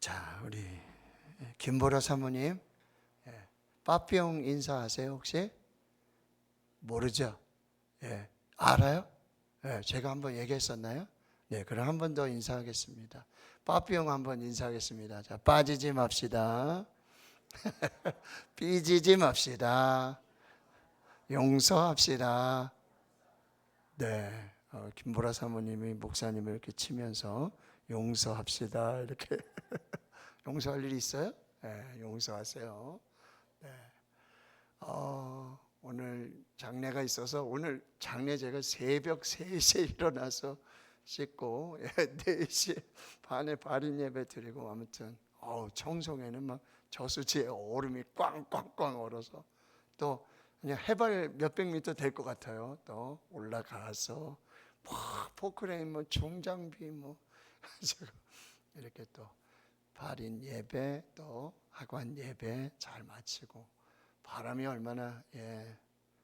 자, 우리 김보라 사모님, 빠삐용 인사하세요 혹시? 모르죠? 예, 알아요? 예, 제가 한번 얘기했었나요? 네, 그럼 한 번 더 인사하겠습니다. 빠삐용 한번 인사하겠습니다. 자, 빠지지 맙시다. 삐지지 맙시다. 용서합시다. 네, 김보라 사모님이 목사님을 이렇게 치면서 용서합시다 이렇게 용서할 일이 있어요? 네, 용서하세요. 네. 오늘 장례가 있어서 오늘 장례 제가 새벽 3시에 일어나서 씻고 4시 반에 발인 예배 드리고 아무튼 청송에는 막 저수지에 얼음이 꽝꽝꽝 얼어서 또 그냥 해발 몇백 미터 될 것 같아요. 또 올라가서 포크레인 중장비 제가 이렇게 또 발인 예배 또 하관 예배 잘 마치고 바람이 얼마나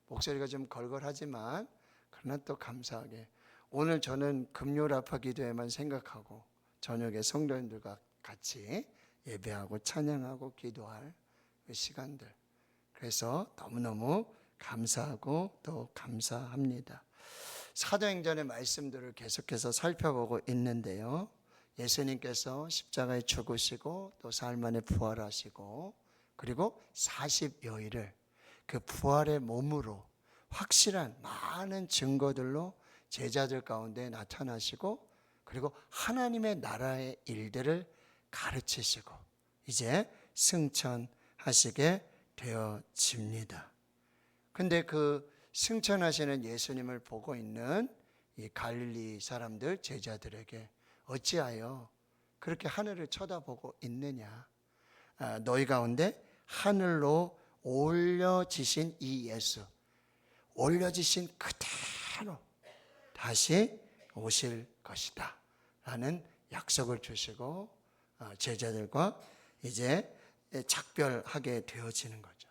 목소리가 좀 걸걸하지만 그러나 또 감사하게 오늘 저는 금요라파 기도회만 생각하고 저녁에 성도님들과 같이 예배하고 찬양하고 기도할 그 시간들 그래서 너무너무 감사하고 또 감사합니다. 사도행전의 말씀들을 계속해서 살펴보고 있는데요. 예수님께서 십자가에 죽으시고 또 사흘 만에 부활하시고 그리고 40여일을 그 부활의 몸으로 확실한 많은 증거들로 제자들 가운데 나타나시고 그리고 하나님의 나라의 일들을 가르치시고 이제 승천하시게 되어집니다. 근데 그 승천하시는 예수님을 보고 있는 이 갈릴리 사람들 제자들에게 어찌하여 그렇게 하늘을 쳐다보고 있느냐? 너희 가운데 하늘로 올려지신 이 예수, 올려지신 그대로 다시 오실 것이다 라는 약속을 주시고 제자들과 이제 작별하게 되어지는 거죠.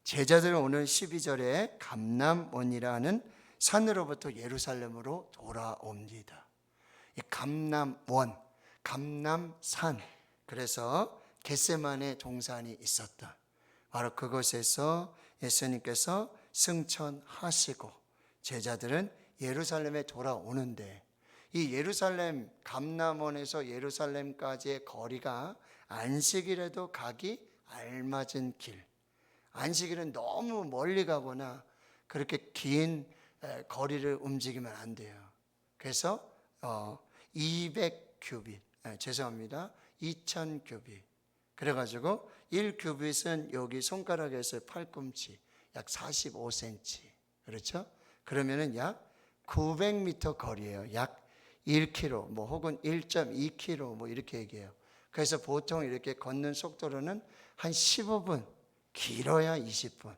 제자들은 오늘 12절에 감람원이라는 산으로부터 예루살렘으로 돌아옵니다. 이 감람원, 감람산, 그래서 겟세마네 동산이 있었다. 바로 그곳에서 예수님께서 승천하시고 제자들은 예루살렘에 돌아오는데 이 예루살렘 감람원에서 예루살렘까지의 거리가 안식일에도 가기 알맞은 길. 안식일은 너무 멀리 가거나 그렇게 긴 거리를 움직이면 안 돼요. 그래서 200규빗, 죄송합니다. 2000규빗. 그래가지고 1규빗은 여기 손가락에서 팔꿈치 약 45cm. 그렇죠? 그러면은 약 900m 거리예요. 약 1km, 혹은 1.2km 이렇게 얘기해요. 그래서 보통 이렇게 걷는 속도로는 한 15분, 길어야 20분.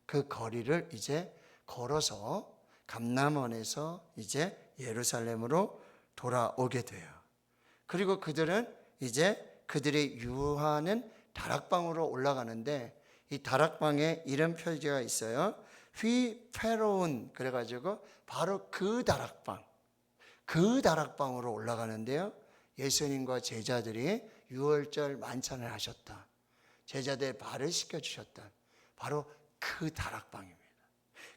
그 거리를 이제 걸어서 감람원에서 이제 예루살렘으로 돌아오게 돼요. 그리고 그들은 이제 그들이 유하는 다락방으로 올라가는데 이 다락방에 이런 표지가 있어요. 휘페로운 그래가지고 바로 그 다락방으로 올라가는데요. 예수님과 제자들이 유월절 만찬을 하셨다. 제자들의 발을 씻겨주셨다. 바로 그 다락방입니다.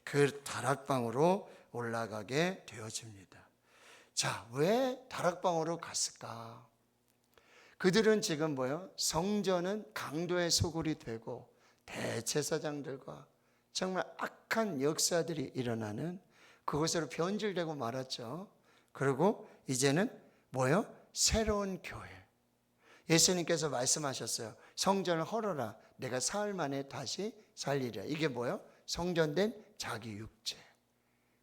그 다락방으로 올라가게 되어집니다. 자, 왜 다락방으로 갔을까? 그들은 지금 성전은 강도의 소굴이 되고 대제사장들과 정말 악한 역사들이 일어나는 그곳으로 변질되고 말았죠. 그리고 이제는 새로운 교회. 예수님께서 말씀하셨어요. 성전을 헐어라. 내가 사흘 만에 다시 살리리라. 이게 성전된 자기 육체.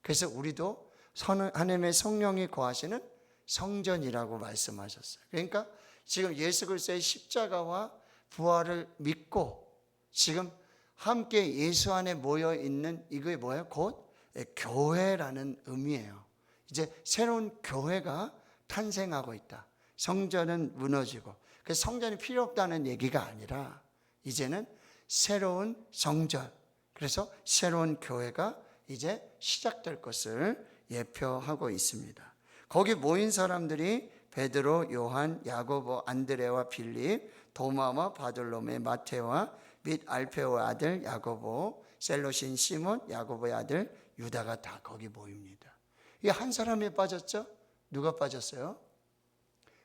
그래서 우리도 하나님의 성령이 거하시는 성전이라고 말씀하셨어요. 그러니까 지금 예수 그리스도의 십자가와 부활을 믿고 지금 함께 예수 안에 모여 있는 이게 곧 교회라는 의미예요. 이제 새로운 교회가 탄생하고 있다. 성전은 무너지고 그래서 성전이 필요 없다는 얘기가 아니라 이제는 새로운 성전, 그래서 새로운 교회가 이제 시작될 것을 예표하고 있습니다. 거기 모인 사람들이 베드로, 요한, 야고보, 안드레와 빌립, 도마와 바돌로메, 마테오와 및 알페오의 아들 야고보, 셀로신 시몬, 야고보의 아들 유다가 다 거기 모입니다. 이 한 사람이 빠졌죠? 누가 빠졌어요?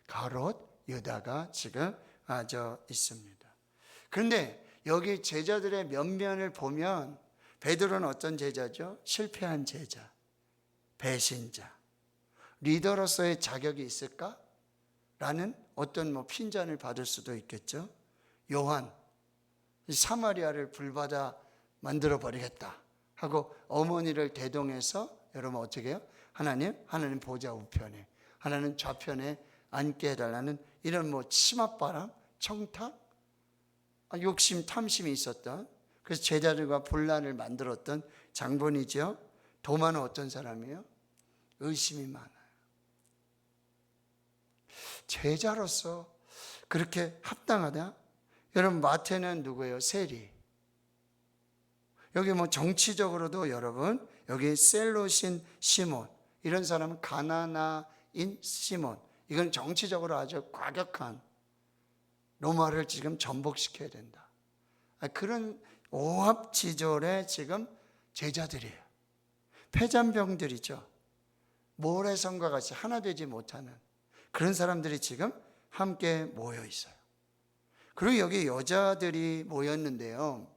가롯 유다가 지금 있습니다. 그런데 여기 제자들의 면면을 보면 베드로는 어떤 제자죠? 실패한 제자, 배신자, 리더로서의 자격이 있을까? 라는 어떤 핀잔을 받을 수도 있겠죠. 요한, 사마리아를 불바다 만들어 버리겠다 하고 어머니를 대동해서 여러분 어떻게 해요? 하나님 보좌 우편에, 하나님 좌편에 앉게 해달라는 이런 치맛바람, 청탁, 욕심, 탐심이 있었던, 그래서 제자들과 분란을 만들었던 장본이죠. 도마는 어떤 사람이에요? 의심이 많아요. 제자로서 그렇게 합당하다? 여러분 마태는 누구예요? 세리. 여기 정치적으로도 여러분 여기 셀로신 시몬, 이런 사람은 가나나인 시몬, 이건 정치적으로 아주 과격한, 로마를 지금 전복시켜야 된다. 그런 오합지졸의 지금 제자들이에요. 폐잔병들이죠. 모래성과 같이 하나 되지 못하는 그런 사람들이 지금 함께 모여 있어요. 그리고 여기 여자들이 모였는데요.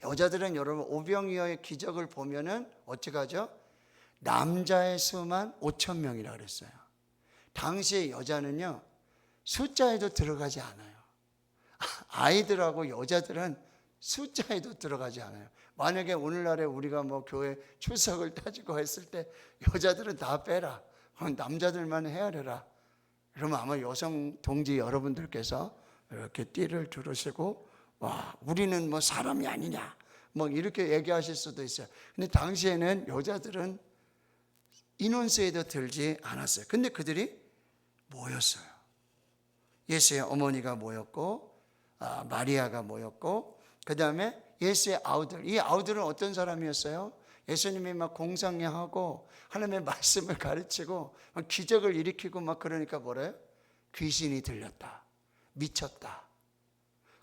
여자들은 여러분 오병이어의 기적을 보면은 어떻게 하죠? 남자의 수만 5천 명이라 그랬어요. 당시의 여자는요, 숫자에도 들어가지 않아요. 아이들하고 여자들은 숫자에도 들어가지 않아요. 만약에 오늘날에 우리가 교회 출석을 따지고 했을 때 여자들은 다 빼라, 남자들만 헤아려라, 그러면 아마 여성 동지 여러분들께서 이렇게 띠를 두르시고, 와, 우리는 사람이 아니냐, 이렇게 얘기하실 수도 있어요. 근데 당시에는 여자들은 인원수에도 들지 않았어요. 근데 그들이 모였어요. 예수의 어머니가 모였고, 마리아가 모였고, 그 다음에 예수의 아우들. 이 아우들은 어떤 사람이었어요? 예수님이 공상회하고 하나님의 말씀을 가르치고 기적을 일으키고 그러니까 뭐래요? 귀신이 들렸다, 미쳤다.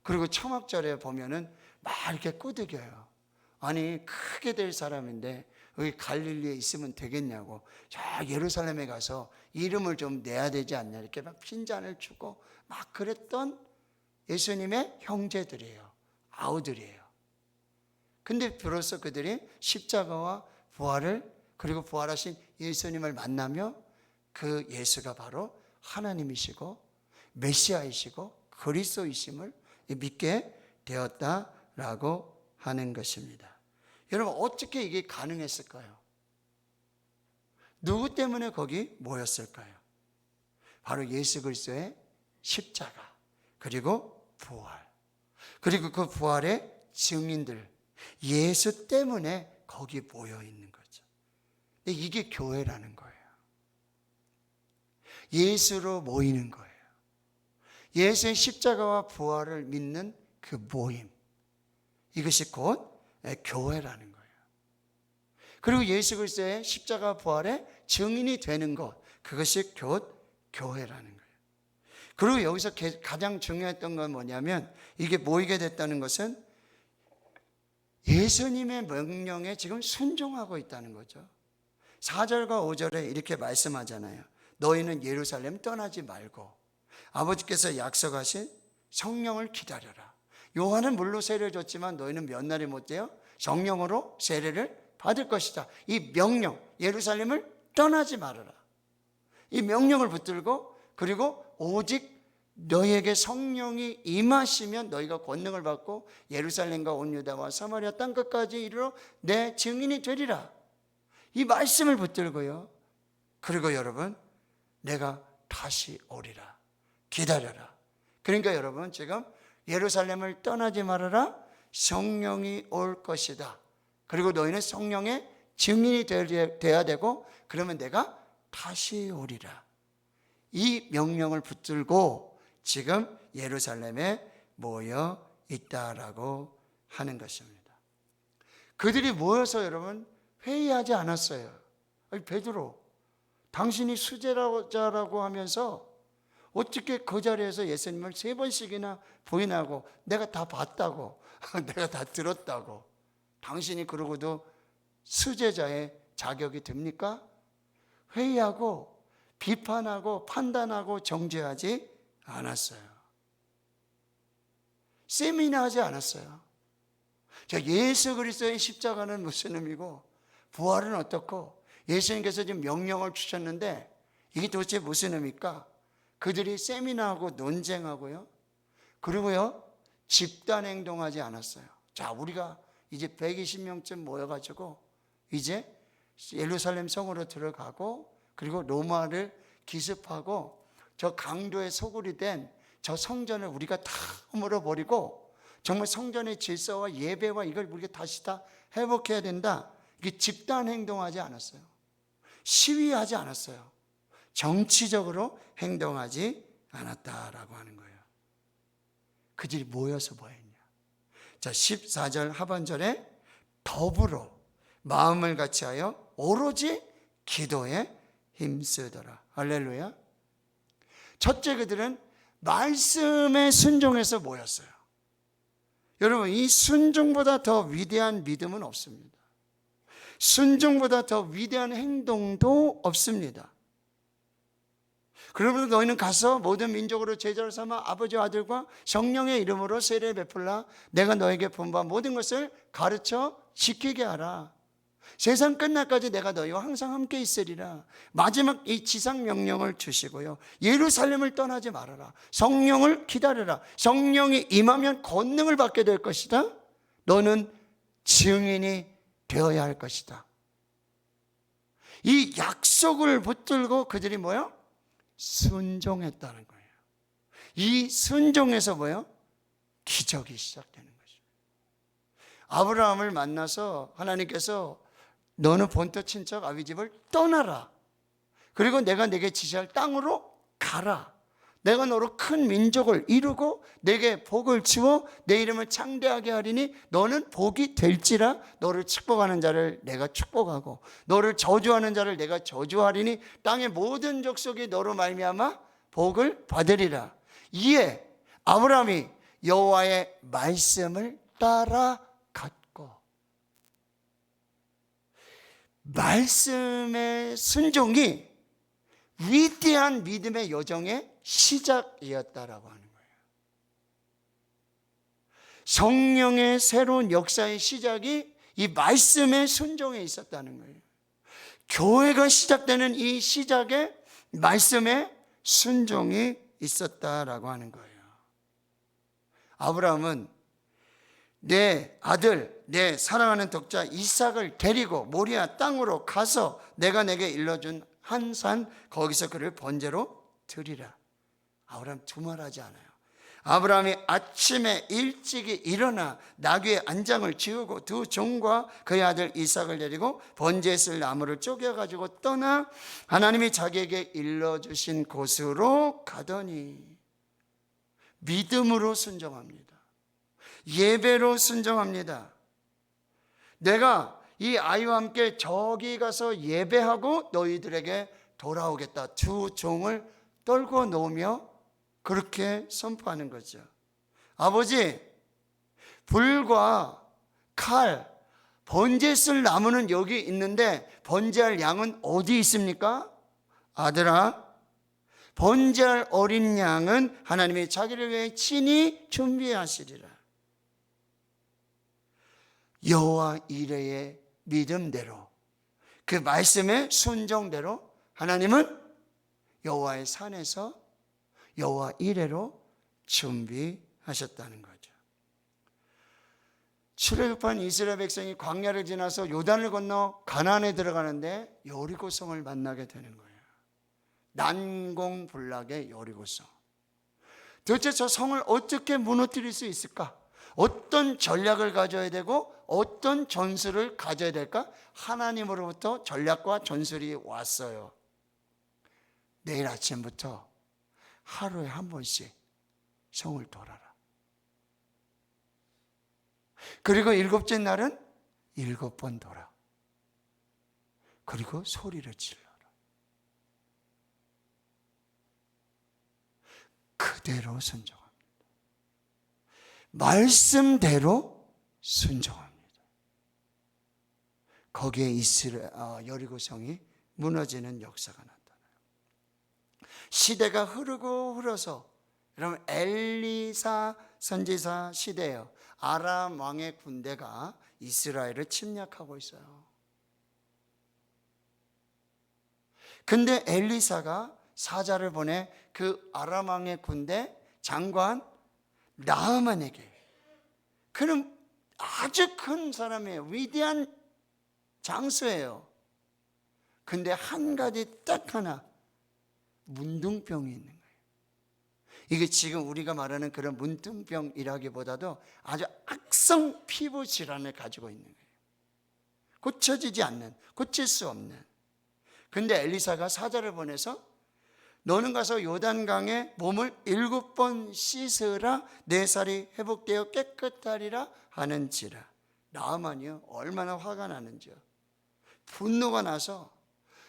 그리고 초막절에 보면은 이렇게 꾸득여요. 아니, 크게 될 사람인데 여기 갈릴리에 있으면 되겠냐고, 저 예루살렘에 가서 이름을 좀 내야 되지 않냐, 이렇게 핀잔을 주고 그랬던 예수님의 형제들이에요. 아우들이에요. 근데 비로소 그들이 십자가와 부활을, 그리고 부활하신 예수님을 만나며 그 예수가 바로 하나님이시고 메시아이시고 그리스도이심을 믿게 되었다라고 하는 것입니다. 여러분 어떻게 이게 가능했을까요? 누구 때문에 거기 모였을까요? 바로 예수 그리스도의 십자가, 그리고 부활, 그리고 그 부활의 증인들, 예수 때문에 거기 모여 있는 거죠. 이게 교회라는 거예요. 예수로 모이는 거예요. 예수의 십자가와 부활을 믿는 그 모임, 이것이 곧 교회라는 거예요. 그리고 예수 그리스도의 십자가 부활의 증인이 되는 것, 그것이 곧 교회라는 거예요. 그리고 여기서 가장 중요했던 건 뭐냐면, 이게 모이게 됐다는 것은 예수님의 명령에 지금 순종하고 있다는 거죠. 4절과 5절에 이렇게 말씀하잖아요. 너희는 예루살렘 떠나지 말고 아버지께서 약속하신 성령을 기다려라. 요한은 물로 세례를 줬지만 너희는 몇 날이 못돼요? 성령으로 세례를 받을 것이다. 이 명령, 예루살렘을 떠나지 말아라, 이 명령을 붙들고, 그리고 오직 너희에게 성령이 임하시면 너희가 권능을 받고 예루살렘과 온 유다와 사마리아 땅끝까지 이르러 내 증인이 되리라. 이 말씀을 붙들고요. 그리고 여러분, 내가 다시 오리라. 기다려라. 그러니까 여러분 지금 예루살렘을 떠나지 말아라. 성령이 올 것이다. 그리고 너희는 성령의 증인이 되어야 되고, 그러면 내가 다시 오리라. 이 명령을 붙들고 지금 예루살렘에 모여 있다라고 하는 것입니다. 그들이 모여서 여러분 회의하지 않았어요. 베드로, 당신이 수제자라고 하면서 어떻게 그 자리에서 예수님을 3번씩이나 부인하고 내가 다 봤다고 내가 다 들었다고 당신이 그러고도 수제자의 자격이 됩니까? 회의하고 비판하고 판단하고 정죄하지 않았어요. 세미나하지 않았어요. 예수 그리스도의 십자가는 무슨 의미고 부활은 어떻고 예수님께서 지금 명령을 주셨는데 이게 도대체 무슨 의미입니까? 그들이 세미나하고 논쟁하고요. 그리고요. 집단 행동하지 않았어요. 자, 우리가 이제 120명쯤 모여가지고 이제 예루살렘 성으로 들어가고 그리고 로마를 기습하고 저 강도의 소굴이 된 저 성전을 우리가 다 허물어버리고 정말 성전의 질서와 예배와 이걸 우리가 다시 다 회복해야 된다. 이게 집단 행동하지 않았어요. 시위하지 않았어요. 정치적으로 행동하지 않았다라고 하는 거예요. 그들이 모여서 뭐 했냐. 자, 14절 하반절에 더불어 마음을 같이하여 오로지 기도에 힘쓰더라. 할렐루야. 첫째, 그들은 말씀에 순종해서 모였어요. 여러분, 이 순종보다 더 위대한 믿음은 없습니다. 순종보다 더 위대한 행동도 없습니다. 그러므로 너희는 가서 모든 민족으로 제자를 삼아 아버지와 아들과 성령의 이름으로 세례 베풀라. 내가 너에게 분부한 모든 것을 가르쳐 지키게 하라. 세상 끝날까지 내가 너희와 항상 함께 있으리라. 마지막 이 지상 명령을 주시고요. 예루살렘을 떠나지 말아라. 성령을 기다려라. 성령이 임하면 권능을 받게 될 것이다. 너는 증인이 되어야 할 것이다. 이 약속을 붙들고 그들이 뭐요? 순종했다는 거예요. 이 순종에서 뭐요? 기적이 시작되는 거죠. 아브라함을 만나서 하나님께서 너는 본토 친척 아비 집을 떠나라. 그리고 내가 내게 지시할 땅으로 가라. 내가 너로 큰 민족을 이루고 내게 복을 주어 내 이름을 창대하게 하리니 너는 복이 될지라. 너를 축복하는 자를 내가 축복하고 너를 저주하는 자를 내가 저주하리니 땅의 모든 족속이 너로 말미암아 복을 받으리라. 이에 아브라함이 여호와의 말씀을 따라갔고, 말씀의 순종이 위대한 믿음의 여정의 시작이었다라고 하는 거예요. 성령의 새로운 역사의 시작이 이 말씀의 순종에 있었다는 거예요. 교회가 시작되는 이 시작에 말씀의 순종이 있었다라고 하는 거예요. 아브라함은 내 아들, 내 사랑하는 독자 이삭을 데리고 모리아 땅으로 가서 내가 내게 일러준 한 산 거기서 그를 번제로 드리라. 아브라함 두말하지 않아요. 아브라함이 아침에 일찍이 일어나 나귀의 안장을 지우고 두 종과 그의 아들 이삭을 데리고 번제에 쓸 나무를 쪼개가지고 떠나 하나님이 자기에게 일러주신 곳으로 가더니 믿음으로 순종합니다. 예배로 순종합니다. 내가 이 아이와 함께 저기 가서 예배하고 너희들에게 돌아오겠다. 두 종을 떨고 놓으며 그렇게 선포하는 거죠. 아버지, 불과 칼, 번제 쓸 나무는 여기 있는데 번제할 양은 어디 있습니까? 아들아, 번제할 어린 양은 하나님이 자기를 위해 친히 준비하시리라. 여호와 이레의 믿음대로, 그 말씀의 순종대로 하나님은 여호와의 산에서 여호와 이레로 준비하셨다는 거죠. 출애굽한 이스라엘 백성이 광야를 지나서 요단을 건너 가나안에 들어가는데 여리고성을 만나게 되는 거예요. 난공불락의 여리고성. 도대체 저 성을 어떻게 무너뜨릴 수 있을까? 어떤 전략을 가져야 되고 어떤 전술을 가져야 될까? 하나님으로부터 전략과 전술이 왔어요. 내일 아침부터 하루에 한 번씩 성을 돌아라. 그리고 7째 날은 7번 돌아. 그리고 소리를 질러라. 그대로 순종합니다. 말씀대로 순종합니다. 거기에 여리고성이 무너지는 역사가 나타나요. 시대가 흐르고 흘러서, 여러분, 엘리사 선지자 시대예요. 아람 왕의 군대가 이스라엘을 침략하고 있어요. 근데 엘리사가 사자를 보내 그 아람 왕의 군대 장관 나아만에게, 그는 아주 큰 사람이에요. 위대한 장수예요. 근데 한 가지 딱 하나, 문둥병이 있는 거예요. 이게 지금 우리가 말하는 그런 문둥병이라기보다도 아주 악성 피부 질환을 가지고 있는 거예요. 고쳐지지 않는, 고칠 수 없는. 근데 엘리사가 사자를 보내서 너는 가서 요단강에 몸을 7번 씻으라, 내 살이 회복되어 깨끗하리라 하는지라. 나아만이요, 얼마나 화가 나는지요. 분노가 나서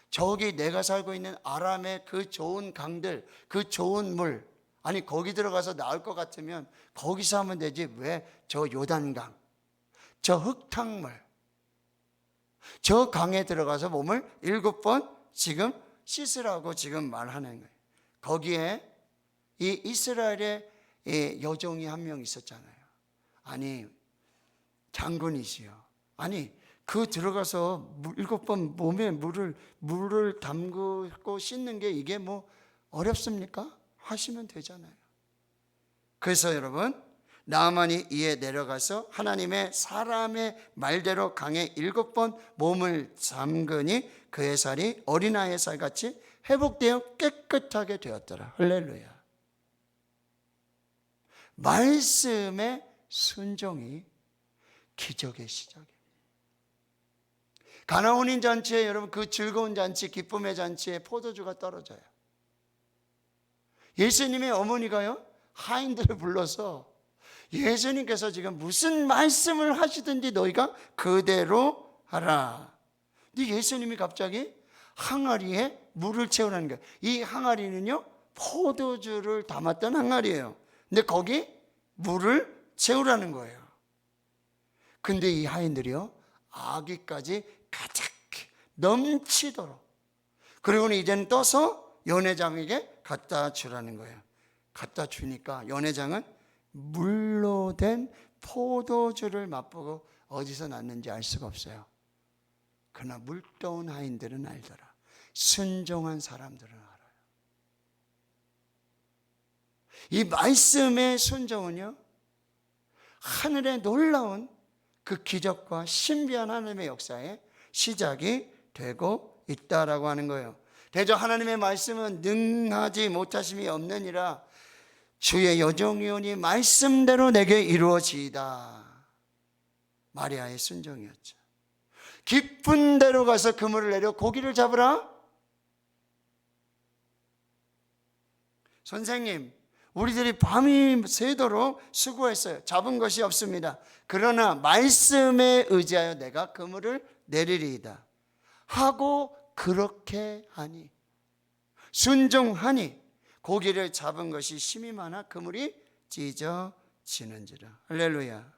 저기 내가 살고 있는 아람의 그 좋은 강들, 그 좋은 물, 아니 거기 들어가서 나을 것 같으면 거기서 하면 되지, 왜 저 요단강, 저 흙탕물, 저 강에 들어가서 몸을 7번 지금 씻으라고 지금 말하는 거예요. 거기에 이 이스라엘의 여종이 한 명 있었잖아요. 아니 장군이시여, 아니 그 들어가서 7번 몸에 물을 담그고 씻는 게 이게 뭐 어렵습니까? 하시면 되잖아요. 그래서 여러분, 나아만이 이에 내려가서 하나님의 사람의 말대로 강에 7번 몸을 담그니 그의 살이 어린아이의 살같이 회복되어 깨끗하게 되었더라. 할렐루야. 말씀의 순종이 기적의 시작이에요. 가나혼인 잔치에, 여러분, 그 즐거운 잔치, 기쁨의 잔치에 포도주가 떨어져요. 예수님의 어머니가요, 하인들을 불러서 예수님께서 지금 무슨 말씀을 하시든지 너희가 그대로 하라. 근데 예수님이 갑자기 항아리에 물을 채우라는 거예요. 이 항아리는요, 포도주를 담았던 항아리예요. 근데 거기 물을 채우라는 거예요. 근데 이 하인들이요, 아기까지 가득 넘치도록, 그리고는 이제는 떠서 연회장에게 갖다 주라는 거예요. 갖다 주니까 연회장은 물로 된 포도주를 맛보고 어디서 났는지 알 수가 없어요. 그러나 물떠온 하인들은 알더라. 순종한 사람들은 알아요. 이 말씀의 순종은요, 하늘의 놀라운 그 기적과 신비한 하나님의 역사의 시작이 되고 있다라고 하는 거예요. 대저 하나님의 말씀은 능하지 못하심이 없느니라. 주의 여종이오니 말씀대로 내게 이루어지이다. 마리아의 순종이었죠. 깊은 데로 가서 그물을 내려 고기를 잡으라. 선생님, 우리들이 밤이 새도록 수고했어요. 잡은 것이 없습니다. 그러나 말씀에 의지하여 내가 그물을 내리리이다 하고 그렇게 하니, 순종하니 고기를 잡은 것이 힘이 많아 그물이 찢어지는지라. 할렐루야.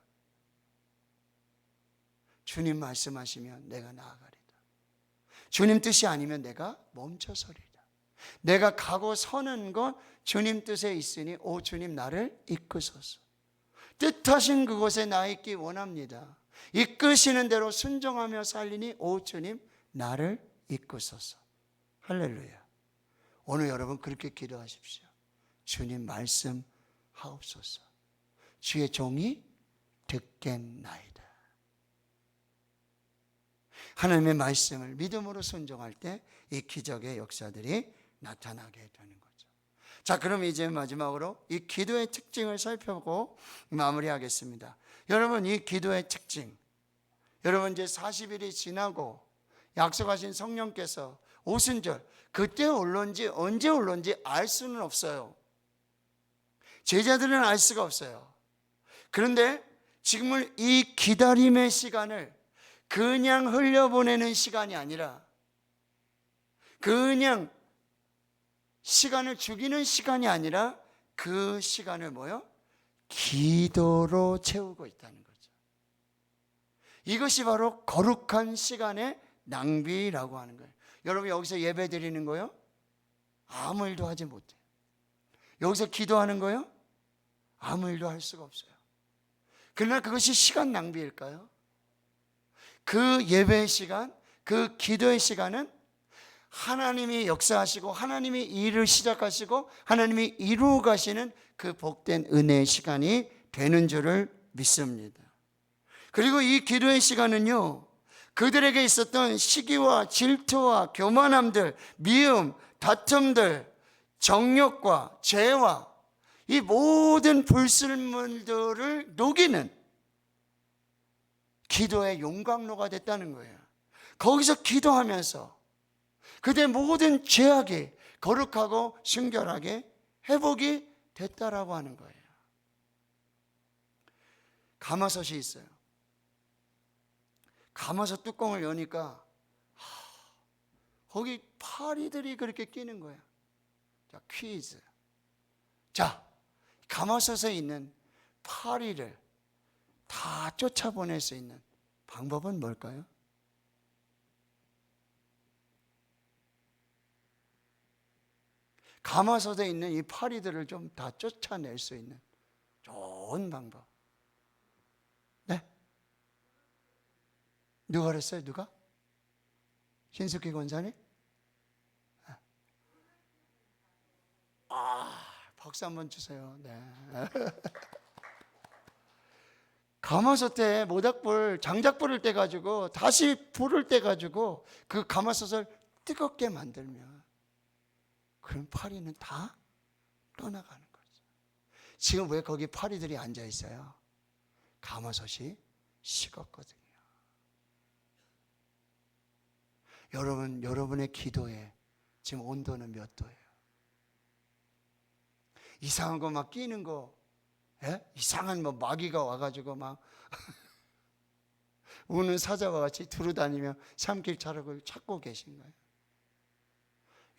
주님 말씀하시면 내가 나아가리다. 주님 뜻이 아니면 내가 멈춰서리다. 내가 가고 서는 건 주님 뜻에 있으니 오 주님 나를 이끄소서. 뜻하신 그곳에 나 있기 원합니다. 이끄시는 대로 순종하며 살리니 오 주님 나를 이끄소서. 할렐루야. 오늘 여러분 그렇게 기도하십시오. 주님 말씀하옵소서. 주의 종이 듣겠나이다. 하나님의 말씀을 믿음으로 순종할 때 이 기적의 역사들이 나타나게 되는 거죠. 자, 그럼 이제 마지막으로 이 기도의 특징을 살펴보고 마무리하겠습니다. 여러분, 이 기도의 특징, 여러분 이제 40일이 지나고 약속하신 성령께서 오순절, 그때 올런지 언제 올런지 알 수는 없어요. 제자들은 알 수가 없어요. 그런데 지금은 이 기다림의 시간을 그냥 흘려보내는 시간이 아니라, 그냥 시간을 죽이는 시간이 아니라 그 시간을 뭐요? 기도로 채우고 있다는 거죠. 이것이 바로 거룩한 시간의 낭비라고 하는 거예요. 여러분 여기서 예배 드리는 거요? 아무 일도 하지 못해요. 여기서 기도하는 거요? 아무 일도 할 수가 없어요. 그러나 그것이 시간 낭비일까요? 그 예배의 시간, 그 기도의 시간은 하나님이 역사하시고 하나님이 일을 시작하시고 하나님이 이루어 가시는 그 복된 은혜의 시간이 되는 줄을 믿습니다. 그리고 이 기도의 시간은요, 그들에게 있었던 시기와 질투와 교만함들, 미움, 다툼들, 정욕과 죄와 이 모든 불순물들을 녹이는 기도의 용광로가 됐다는 거예요. 거기서 기도하면서 그들의 모든 죄악이 거룩하고 순결하게 회복이 됐다라고 하는 거예요. 가마솥이 있어요. 가마솥 뚜껑을 여니까 거기 파리들이 그렇게 끼는 거예요. 자, 퀴즈. 자, 가마솥에 있는 파리를 다 쫓아보낼 수 있는 방법은 뭘까요? 가마솥에 있는 이 파리들을 좀 다 쫓아낼 수 있는 좋은 방법. 네? 누가 그랬어요? 누가? 신숙희 권사님? 박수 한번 주세요. 네. 가마솥에 모닥불, 장작불을 떼가지고 다시 불을 떼가지고 그 가마솥을 뜨겁게 만들면 그럼 파리는 다 떠나가는 거죠. 지금 왜 거기 파리들이 앉아 있어요? 가마솥이 식었거든요. 여러분, 여러분의 기도에 지금 온도는 몇 도예요? 이상한 거 막 끼는 거, 예? 이상한 뭐 마귀가 와가지고 막 우는 사자와 같이 두루다니며 삼킬 자락을 찾고 계신 거예요.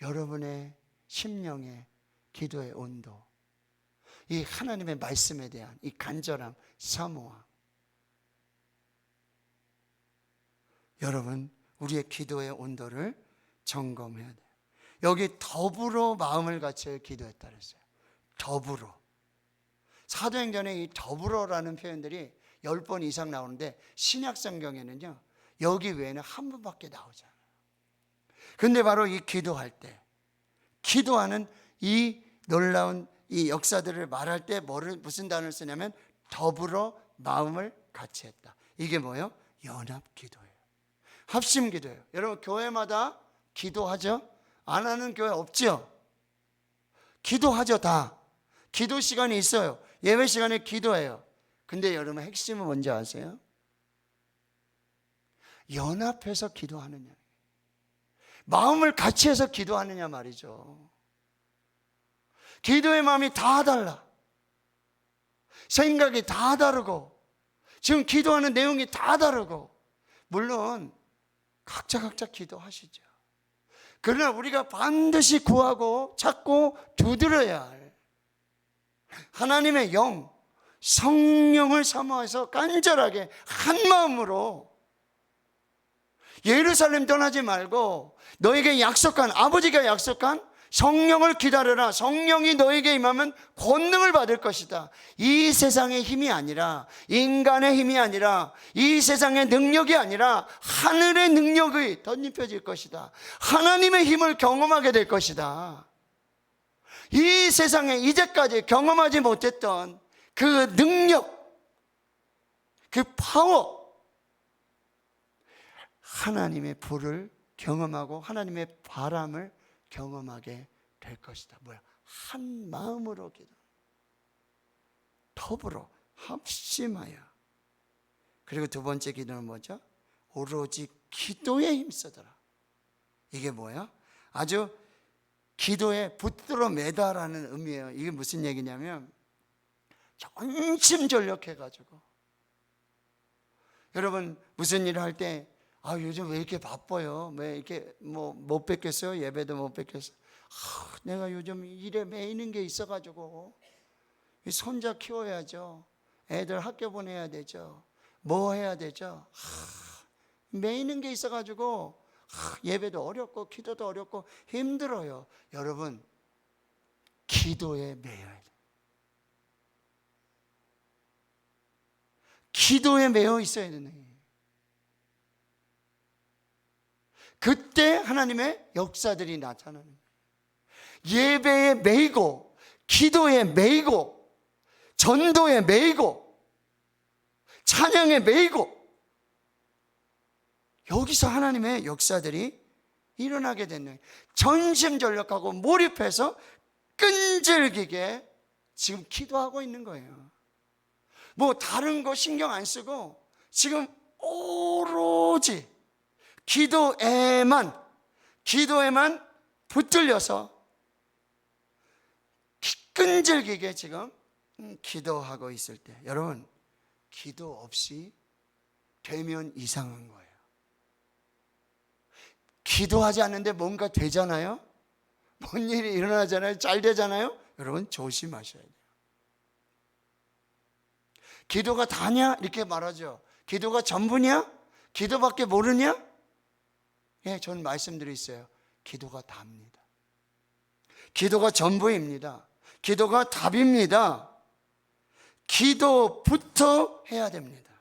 여러분의 심령의 기도의 온도, 이 하나님의 말씀에 대한 이 간절함, 사모함, 여러분 우리의 기도의 온도를 점검해야 돼요. 여기 더불어 마음을 같이 기도했다 그랬어요. 더불어. 사도행전에 이 더불어라는 표현들이 10번 이상 나오는데 신약성경에는요 여기 외에는 한 번밖에 나오잖아요. 근데 바로 이 기도할 때, 기도하는 이 놀라운 이 역사들을 말할 때 무슨 단어를 쓰냐면 더불어 마음을 같이 했다. 이게 뭐예요? 연합기도예요. 합심기도예요. 여러분 교회마다 기도하죠? 안 하는 교회 없죠? 기도하죠. 다 기도 시간이 있어요. 예배 시간에 기도해요. 근데 여러분 핵심은 뭔지 아세요? 연합해서 기도하느냐, 마음을 같이 해서 기도하느냐 말이죠. 기도의 마음이 다 달라. 생각이 다 다르고 지금 기도하는 내용이 다 다르고, 물론 각자 기도하시죠. 그러나 우리가 반드시 구하고 찾고 두드려야 할 하나님의 영, 성령을 사모해서 간절하게 한 마음으로 예루살렘 떠나지 말고 너에게 약속한, 아버지가 약속한 성령을 기다려라. 성령이 너에게 임하면 권능을 받을 것이다. 이 세상의 힘이 아니라, 인간의 힘이 아니라, 이 세상의 능력이 아니라 하늘의 능력이 덧입혀질 것이다. 하나님의 힘을 경험하게 될 것이다. 이 세상에 이제까지 경험하지 못했던 그 능력, 그 파워, 하나님의 불을 경험하고 하나님의 바람을 경험하게 될 것이다. 뭐야? 한 마음으로 기도, 더불어 합심하여. 그리고 두 번째 기도는 뭐죠? 오로지 기도에 힘쓰더라. 이게 뭐야? 아주 기도에 붙들어 매다라는 의미예요. 이게 무슨 얘기냐면 전심전력해가지고, 여러분 무슨 일을 할 때 요즘 왜 이렇게 바빠요? 왜 이렇게 못 뵙겠어요? 예배도 못 뵙겠어요? 내가 요즘 일에 매이는 게 있어가지고 손자 키워야죠. 애들 학교 보내야 되죠. 뭐 해야 되죠? 매이는 게 있어가지고 예배도 어렵고 기도도 어렵고 힘들어요. 여러분, 기도에 매여야 돼요. 기도에 매여 있어야 되는 거예요. 그때 하나님의 역사들이 나타나는 거예요. 예배에 매이고 기도에 매이고 전도에 매이고 찬양에 매이고 여기서 하나님의 역사들이 일어나게 되는 거예요. 전심전력하고 몰입해서 끈질기게 지금 기도하고 있는 거예요. 뭐 다른 거 신경 안 쓰고 지금 오로지 기도에만 붙들려서 끈질기게 지금 기도하고 있을 때, 여러분, 기도 없이 되면 이상한 거예요. 기도하지 않는데 뭔가 되잖아요? 뭔 일이 일어나잖아요? 잘 되잖아요? 여러분, 조심하셔야 돼요. 기도가 다냐? 이렇게 말하죠. 기도가 전부냐? 기도밖에 모르냐? 예, 저는 말씀드리겠어요. 기도가 답니다. 기도가 전부입니다. 기도가 답입니다. 기도부터 해야 됩니다.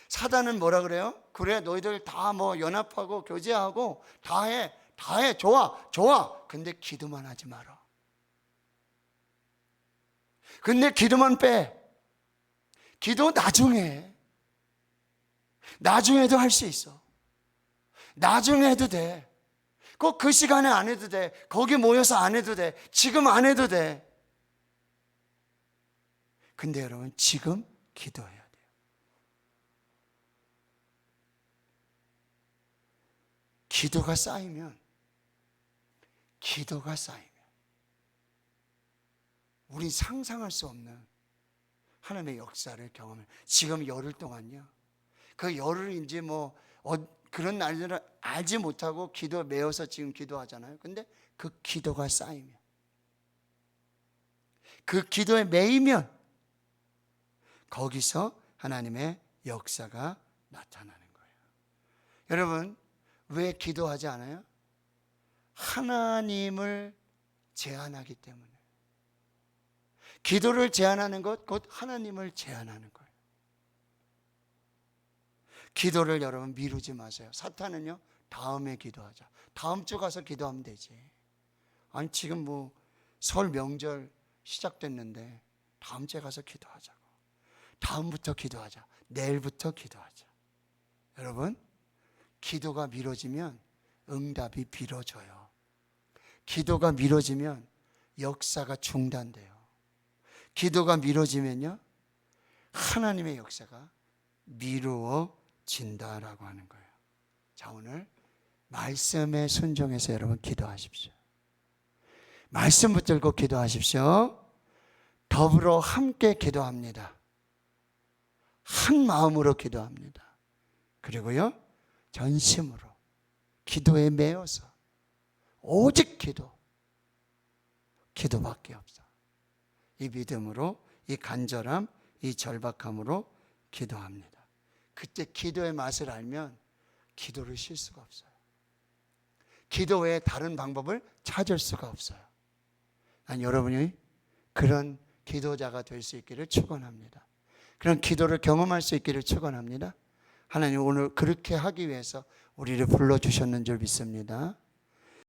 사단은 뭐라 그래요? 그래, 너희들 다 뭐 연합하고 교제하고 다 해, 좋아. 근데 기도만 하지 마라. 근데 기도만 빼. 기도 나중에도 할 수 있어. 나중에 해도 돼. 꼭 그 시간에 안 해도 돼. 거기 모여서 안 해도 돼. 지금 안 해도 돼. 근데 여러분, 지금 기도해야 돼요. 기도가 쌓이면 우린 상상할 수 없는 하나님의 역사를 경험해요. 지금 열흘 동안요. 그 열흘 이제 뭐 그런 날들을 알지 못하고 기도에 매여서 지금 기도하잖아요. 근데 그 기도가 쌓이면, 그 기도에 매이면 거기서 하나님의 역사가 나타나는 거예요. 여러분, 왜 기도하지 않아요? 하나님을 제한하기 때문에. 기도를 제한하는 것, 곧 하나님을 제한하는 거예요. 기도를 여러분 미루지 마세요. 사탄은요, 다음에 기도하자. 다음 주 가서 기도하면 되지. 아니, 지금 뭐 설 명절 시작됐는데 다음 주에 가서 기도하자고. 다음부터 기도하자. 내일부터 기도하자. 여러분, 기도가 미뤄지면 응답이 미뤄져요. 기도가 미뤄지면 역사가 중단돼요. 기도가 미뤄지면요, 하나님의 역사가 미루어진다라고 하는 거예요. 자, 오늘 말씀에 순종해서 여러분 기도하십시오. 말씀 붙들고 기도하십시오. 더불어 함께 기도합니다. 한 마음으로 기도합니다. 그리고요, 전심으로 기도에 매여서 오직 기도밖에 없어. 이 믿음으로, 이 간절함, 이 절박함으로 기도합니다. 그때 기도의 맛을 알면 기도를 쉴 수가 없어요. 기도 외에 다른 방법을 찾을 수가 없어요. 난 여러분이 그런 기도자가 될 수 있기를 축원합니다. 그런 기도를 경험할 수 있기를 축원합니다. 하나님 오늘 그렇게 하기 위해서 우리를 불러주셨는 줄 믿습니다.